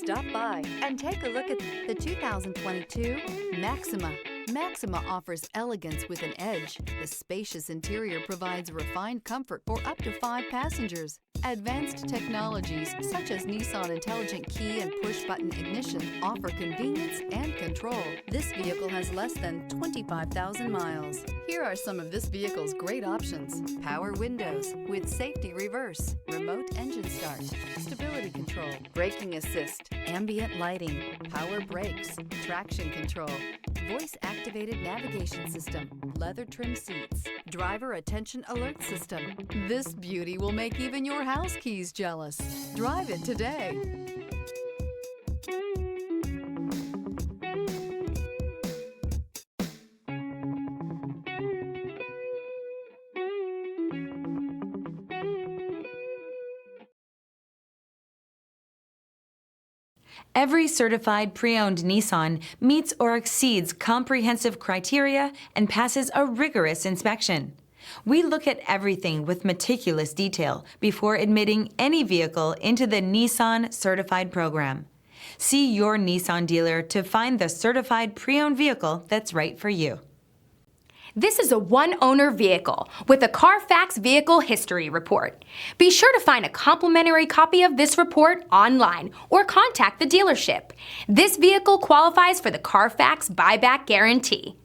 Stop by and take a look at the 2022 Maxima. Maxima offers elegance with an edge. The spacious interior provides refined comfort for up to 5 passengers. Advanced technologies such as Nissan Intelligent Key and push-button ignition offer convenience and control. This vehicle has less than 25,000 miles. Here are some of this vehicle's great options: power windows with safety reverse, remote engine start, stability control, braking assist, ambient lighting, power brakes, traction control, voice-activated navigation system, leather trim seats, driver attention alert system. This beauty will make even your house keys jealous. Drive it today. Every certified pre-owned Nissan meets or exceeds comprehensive criteria and passes a rigorous inspection. We look at everything with meticulous detail before admitting any vehicle into the Nissan Certified program. See your Nissan dealer to find the certified pre-owned vehicle that's right for you. This is a one-owner vehicle with a Carfax Vehicle History Report. Be sure to find a complimentary copy of this report online or contact the dealership. This vehicle qualifies for the Carfax Buyback Guarantee.